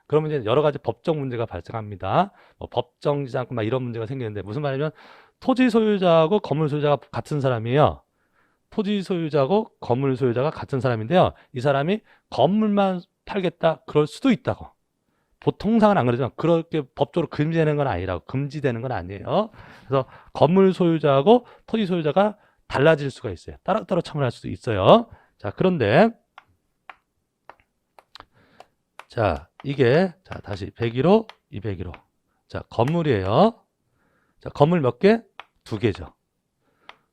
그러면 이제 여러 가지 법적 문제가 발생합니다. 뭐 법정 지상권 막 이런 문제가 생기는데 무슨 말이냐면 토지 소유자하고 건물 소유자가 같은 사람이에요. 토지 소유자하고 건물 소유자가 같은 사람인데요. 이 사람이 건물만 팔겠다 그럴 수도 있다고. 보통상은 안 그러지만 그렇게 법적으로 금지되는 건 아니라고. 금지되는 건 아니에요. 그래서 건물 소유자하고 토지 소유자가 달라질 수가 있어요. 따로따로 처분할 수도 있어요. 자, 그런데 자, 이게 자, 다시 101호, 201호. 자, 건물이에요. 자, 건물 몇 개? 2개죠.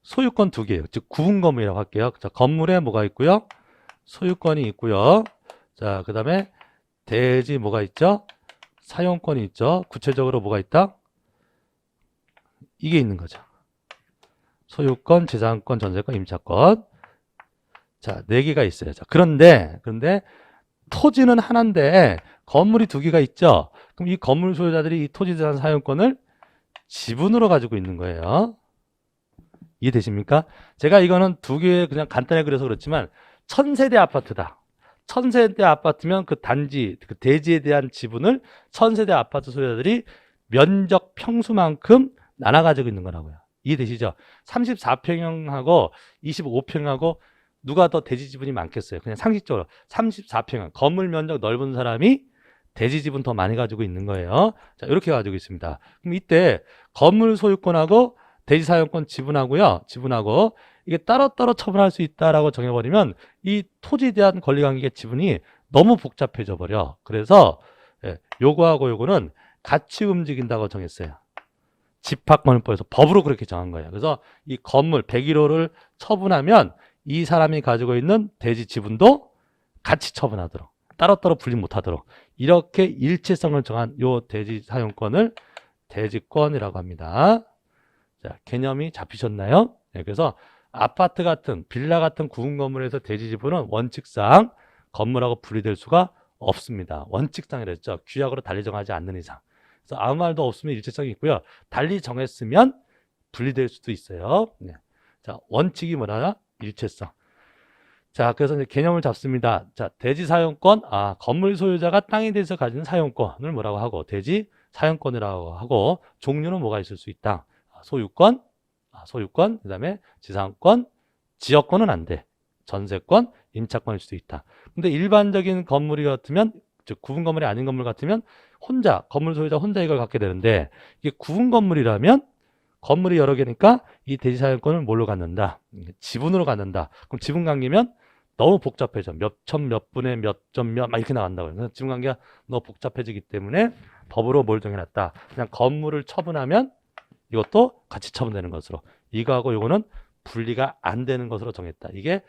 소유권 2개예요. 즉 구분 건물이라고 할게요. 자, 건물에 뭐가 있고요? 소유권이 있고요. 자, 그다음에 대지 뭐가 있죠? 사용권이 있죠. 구체적으로 뭐가 있다? 이게 있는 거죠. 소유권, 지상권, 전세권, 임차권. 자, 4개가 있어요. 자, 그런데 토지는 하나인데 건물이 2개가 있죠. 그럼 이 건물 소유자들이 이 토지 재산 사용권을 지분으로 가지고 있는 거예요. 이해되십니까? 제가 이거는 2개 그냥 간단하게 그려서 그렇지만 1000세대 아파트다. 1000세대 아파트면 그 단지, 그 대지에 대한 지분을 1000세대 아파트 소유자들이 면적 평수만큼 나눠 가지고 있는 거라고요. 이해되시죠? 34평형하고 25평하고 누가 더 대지 지분이 많겠어요? 그냥 상식적으로 34평형 건물 면적 넓은 사람이 대지 지분 더 많이 가지고 있는 거예요. 자, 이렇게 가지고 있습니다. 그럼 이때 건물 소유권하고 대지 사용권 지분하고 이게 따로따로 처분할 수 있다라고 정해버리면 이 토지에 대한 권리관계 지분이 너무 복잡해져 버려. 그래서 요거하고 요거는 같이 움직인다고 정했어요. 집합권을법에서 법으로 그렇게 정한 거예요. 그래서 이 건물 101호를 처분하면 이 사람이 가지고 있는 대지 지분도 같이 처분하도록 따로따로 분리 못하도록 이렇게 일체성을 정한 요 대지 사용권을 대지권이라고 합니다. 자, 개념이 잡히셨나요? 네, 그래서 아파트 같은 빌라 같은 구분 건물에서 대지 지분은 원칙상 건물하고 분리될 수가 없습니다. 원칙상이랬죠. 규약으로 달리 정하지 않는 이상. 그래서 아무 말도 없으면 일체성이 있고요. 달리 정했으면 분리될 수도 있어요. 네. 자, 원칙이 뭐냐? 일체성. 자, 그래서 이제 개념을 잡습니다. 자, 대지 사용권, 건물 소유자가 땅에 대해서 가지는 사용권을 뭐라고 하고, 대지 사용권이라고 하고, 종류는 뭐가 있을 수 있다? 소유권, 그 다음에 지상권, 지역권은 안 돼. 전세권, 임차권일 수도 있다. 근데 일반적인 건물이 같으면, 즉 구분 건물이 아닌 건물 같으면 건물 소유자 혼자 이걸 갖게 되는데 이게 구분 건물이라면 건물이 여러 개니까 이 대지 사용권을 뭘로 갖는다? 지분으로 갖는다. 그럼 지분 관계면 너무 복잡해져. 몇 천, 몇 분의 몇 점, 몇 막 이렇게 나간다고요. 그래서 지분 관계가 너무 복잡해지기 때문에 법으로 뭘 정해놨다. 그냥 건물을 처분하면 이것도 같이 처분되는 것으로. 이거하고 이거는 분리가 안 되는 것으로 정했다. 이게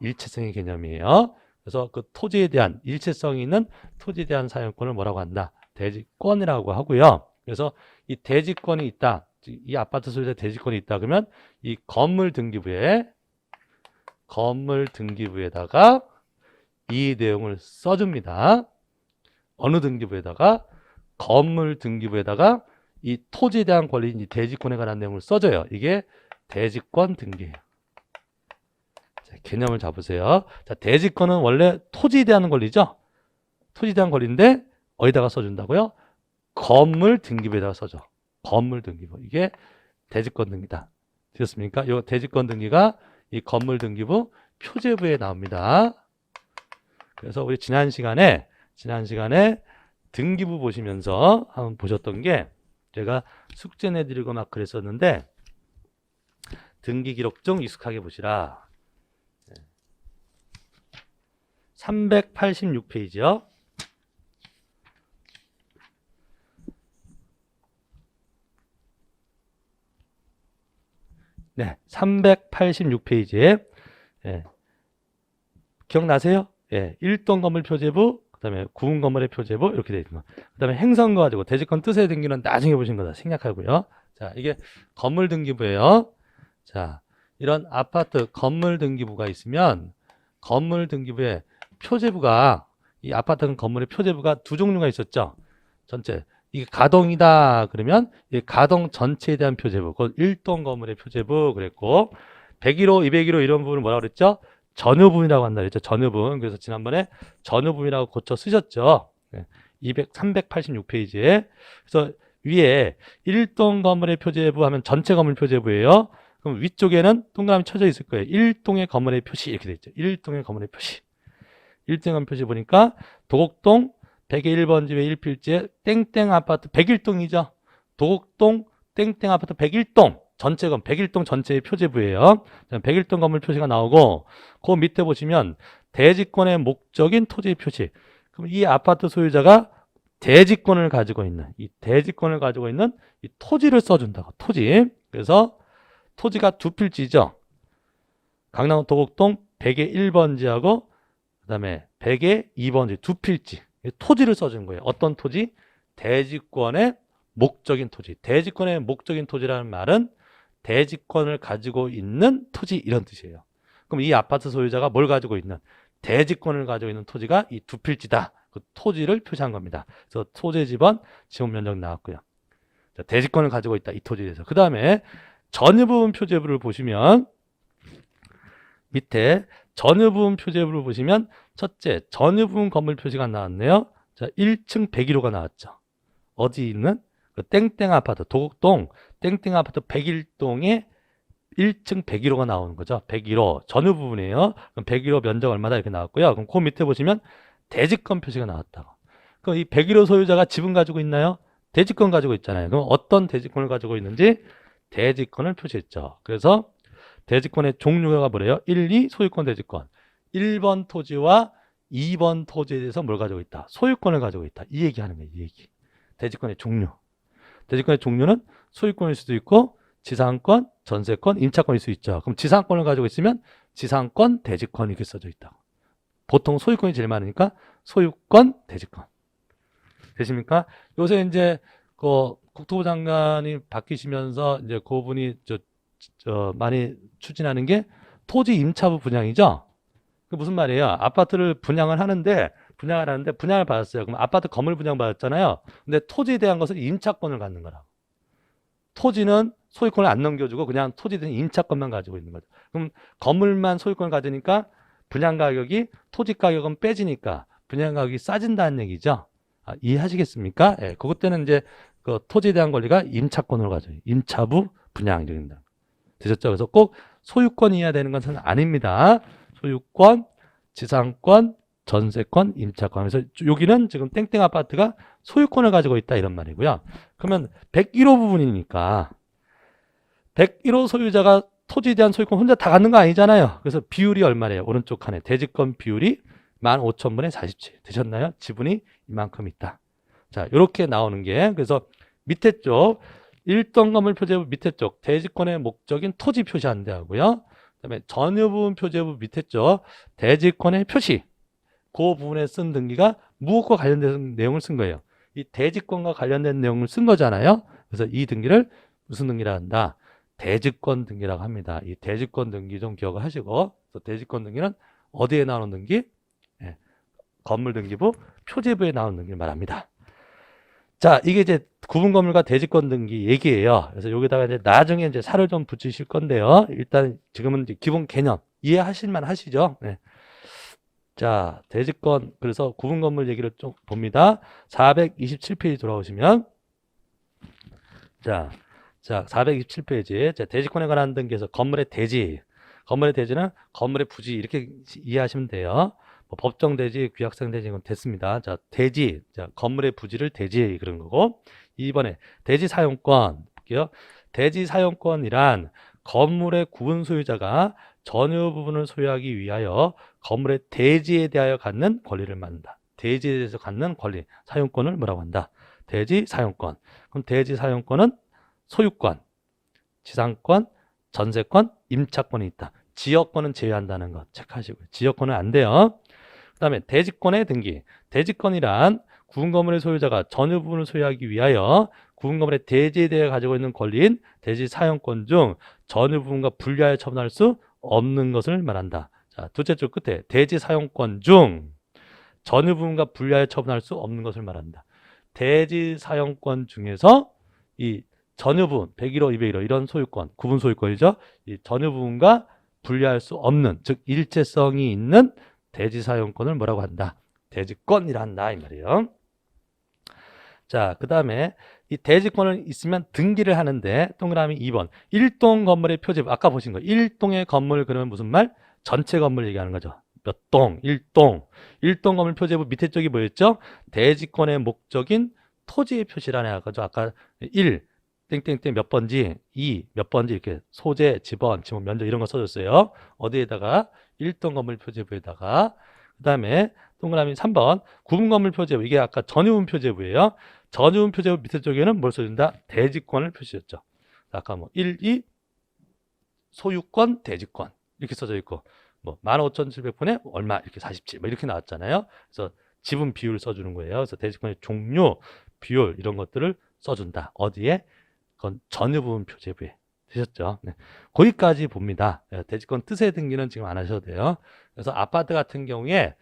일체성의 개념이에요. 그래서 그 토지에 대한 일체성이 있는 토지에 대한 사용권을 뭐라고 한다? 대지권이라고 하고요. 그래서 이 대지권이 있다. 이 아파트 소유자 대지권이 있다. 그러면 이 건물 등기부에다가 이 내용을 써줍니다. 어느 등기부에다가? 건물 등기부에다가 이 토지에 대한 권리인 이 대지권에 관한 내용을 써줘요. 이게 대지권 등기예요. 자, 개념을 잡으세요. 자, 대지권은 원래 토지에 대한 권리죠. 토지에 대한 권리인데 어디다가 써준다고요? 건물 등기부에다가 써줘. 건물 등기부. 이게 대지권 등기다. 되셨습니까? 이 대지권 등기가 이 건물 등기부 표제부에 나옵니다. 그래서 우리 지난 시간에 등기부 보시면서 한번 보셨던 게 제가 숙제 내드리고 막 그랬었는데 등기 기록증 익숙하게 보시라. 386페이지요. 네, 386페이지에 기억나세요? 1동 건물 표제부, 그 다음에 구분 건물의 표제부 이렇게 되어 있는 거. 그 다음에 행성 가지고 대지권 뜻의 등기는 나중에 보신 거다. 생략하고요. 자, 이게 건물 등기부예요. 자, 이런 아파트 건물 등기부가 있으면 건물 등기부에 표제부가 이 아파트 건물의 표제부가 두 종류가 있었죠. 전체 이게 가동이다 그러면 이 가동 전체에 대한 표제부, 그건 1동 건물의 표제부 그랬고 101호, 201호 이런 부분을 뭐라고 그랬죠? 전유분이라고 한다 그랬죠. 전유분. 그래서 지난번에 전유분이라고 고쳐 쓰셨죠. 386페이지에. 그래서 위에 1동 건물의 표제부 하면 전체 건물 표제부예요. 그럼 위쪽에는 동그라미 쳐져 있을 거예요. 1동의 건물의 표시 이렇게 돼 있죠. 1동의 건물의 표시. 1동 건물 표시 보니까 도곡동 100의 1번 집의 1필지에 땡땡 아파트 101동이죠. 도곡동 땡땡 아파트 101동 전체 건 101동 전체의 표제부예요. 101동 건물 표시가 나오고 그 밑에 보시면 대지권의 목적인 토지의 표시. 그럼 이 아파트 소유자가 대지권을 가지고 있는 이 토지를 써준다고. 토지. 그래서 토지가 두 필지죠. 강남 도곡동 100의 1번지하고 그 다음에 100의 2번지 두 필지. 토지를 써준 거예요. 어떤 토지? 대지권의 목적인 토지. 대지권의 목적인 토지라는 말은 대지권을 가지고 있는 토지 이런 뜻이에요. 그럼 이 아파트 소유자가 뭘 가지고 있는? 대지권을 가지고 있는 토지가 이 두 필지다. 그 토지를 표시한 겁니다. 그래서 토지 지번 지분 면적 나왔고요. 자, 대지권을 가지고 있다. 이 토지에 대해서. 그 다음에 전유부분 표제부를 보시면 밑에 전유부분 표제부를 보시면 첫째 전유부분 건물 표시가 나왔네요. 자, 1층 101호가 나왔죠. 어디 있는? 그 땡땡 아파트 도곡동 땡땡 아파트 101동에 1층 101호가 나오는 거죠. 101호 전유 부분이에요. 그럼 101호 면적 얼마다 이렇게 나왔고요. 그럼 그 밑에 보시면 대지권 표시가 나왔다고. 그럼 이 101호 소유자가 지분 가지고 있나요? 대지권 가지고 있잖아요. 그럼 어떤 대지권을 가지고 있는지 대지권을 표시했죠. 그래서 대지권의 종류가 뭐래요? 1, 2 소유권 대지권. 1번 토지와 2번 토지에 대해서 뭘 가지고 있다? 소유권을 가지고 있다. 이 얘기하는 거예요. 이 얘기. 대지권의 종류. 대지권의 종류는 소유권일 수도 있고 지상권, 전세권, 임차권일 수 있죠. 그럼 지상권을 가지고 있으면 지상권, 대지권 이렇게 써져 있다. 보통 소유권이 제일 많으니까 소유권, 대지권. 되십니까? 요새 이제 그 국토부 장관이 바뀌시면서 이제 그분이 많이 추진하는 게 토지 임차부 분양이죠. 그 무슨 말이에요? 아파트를 분양을 하는데 분양을 받았어요. 그럼 아파트 건물 분양 받았잖아요. 근데 토지에 대한 것은 임차권을 갖는 거라고. 토지는 소유권을 안 넘겨주고 그냥 토지에 대한 임차권만 가지고 있는 거죠. 그럼 건물만 소유권을 가지니까 분양 가격이 토지 가격은 빼지니까 분양 가격이 싸진다는 얘기죠. 이해하시겠습니까? 예, 그것 때는 이제 그 토지에 대한 권리가 임차권으로 가져요. 임차부 분양 이런다. 되셨죠? 그래서 꼭 소유권이어야 되는 것은 아닙니다. 소유권, 지상권, 전세권, 임차권. 그래서 여기는 지금 땡땡 아파트가 소유권을 가지고 있다 이런 말이고요. 그러면 101호 부분이니까 101호 소유자가 토지에 대한 소유권 혼자 다 갖는 거 아니잖아요. 그래서 비율이 얼마래요? 오른쪽 칸에 대지권 비율이 15,000분의 47 되셨나요? 지분이 이만큼 있다. 자, 이렇게 나오는 게, 그래서 밑에 쪽, 1동 건물 표제부 밑에 쪽, 대지권의 목적인 토지 표시하는 데 하고요. 그 다음에 전유부분 표제부 밑에 쪽, 대지권의 표시. 그 부분에 쓴 등기가 무엇과 관련된 내용을 쓴 거예요. 이 대지권과 관련된 내용을 쓴 거잖아요. 그래서 이 등기를 무슨 등기라 한다? 대지권 등기라고 합니다. 이 대지권 등기 좀 기억을 하시고, 대지권 등기는 어디에 나오는 등기? 예, 건물등기부 표제부에 나오는 등기를 말합니다. 자, 이게 이제 구분 건물과 대지권 등기 얘기예요. 그래서 여기다가 이제 나중에 이제 살을 좀 붙이실 건데요. 일단 지금은 이제 기본 개념 이해하실만 하시죠? 네. 자, 대지권, 그래서 구분 건물 얘기를 좀 봅니다. 427페이지 돌아오시면, 자, 427페이지. 자, 대지권에 관한 등기에서 건물의 대지. 건물의 대지는 건물의 부지, 이렇게 이해하시면 돼요. 뭐 법정 대지, 규약상 대지, 이건 됐습니다. 자, 대지. 자, 건물의 부지를 대지, 그런 거고. 2번에 대지 사용권. 볼게요. 대지 사용권이란 건물의 구분 소유자가 전유 부분을 소유하기 위하여 건물의 대지에 대하여 갖는 권리를 말한다. 대지에 대해서 갖는 권리, 사용권을 뭐라고 한다? 대지 사용권. 그럼 대지 사용권은 소유권, 지상권, 전세권, 임차권이 있다. 지역권은 제외한다는 것 체크하시고요. 지역권은 안 돼요. 그 다음에 대지권의 등기. 대지권이란 구분건물의 소유자가 전유 부분을 소유하기 위하여 구분건물의 대지에 대해 가지고 있는 권리인 대지 사용권 중 전유 부분과 분리하여 처분할 수 없는 것을 말한다. 자, 둘째 줄 끝에 대지 사용권 중 전유 부분과 분리하여 처분할 수 없는 것을 말한다. 대지 사용권 중에서 이 전유 부분 101호, 201호 이런 소유권, 구분 소유권이죠. 이 전유 부분과 분리할 수 없는, 즉 일체성이 있는 대지 사용권을 뭐라고 한다? 대지권이라 한다 이 말이에요. 자, 그 다음에 이 대지권을 있으면 등기를 하는데 동그라미 2번 1동 건물의 표제부, 아까 보신 거 1동의 건물 그러면 무슨 말? 전체 건물 얘기하는 거죠. 몇 동? 1동. 1동 건물 표제부 밑에 쪽이 뭐였죠? 대지권의 목적인 토지의 표시라네 하죠. 아까 1 땡땡땡 몇 번지, 2 몇 번지 이렇게 소재, 지번, 지문, 면적 이런 거 써줬어요. 어디에다가? 1동 건물 표제부에다가. 그 다음에 동그라미 3번 구분 건물 표제부, 이게 아까 전유분 표제부예요. 전유분 표제부 밑에 쪽에는 뭘 써준다? 대지권을 표시했죠. 아까 뭐 1, 2 소유권, 대지권 이렇게 써져 있고, 뭐 15,700분에 얼마 이렇게 47 뭐 이렇게 나왔잖아요. 그래서 지분 비율 써주는 거예요. 그래서 대지권의 종류, 비율 이런 것들을 써준다. 어디에? 그건 전유부분 표제부에. 되셨죠? 네. 거기까지 봅니다. 대지권 뜻의 등기는 지금 안 하셔도 돼요. 그래서 아파트 같은 경우에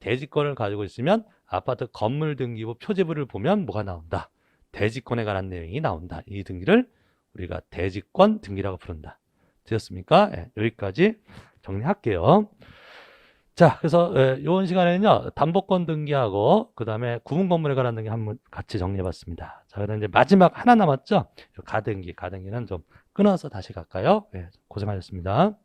대지권을 가지고 있으면 아파트 건물 등기부 표제부를 보면 뭐가 나온다? 대지권에 관한 내용이 나온다. 이 등기를 우리가 대지권 등기라고 부른다. 되셨습니까? 여기까지 정리할게요. 자, 그래서 이번 시간에는요 담보권 등기하고 그 다음에 구분 건물에 관한 등기 한번 같이 정리해봤습니다. 자, 그다음 이제 마지막 하나 남았죠? 가등기는 좀 끊어서 다시 갈까요? 고생하셨습니다.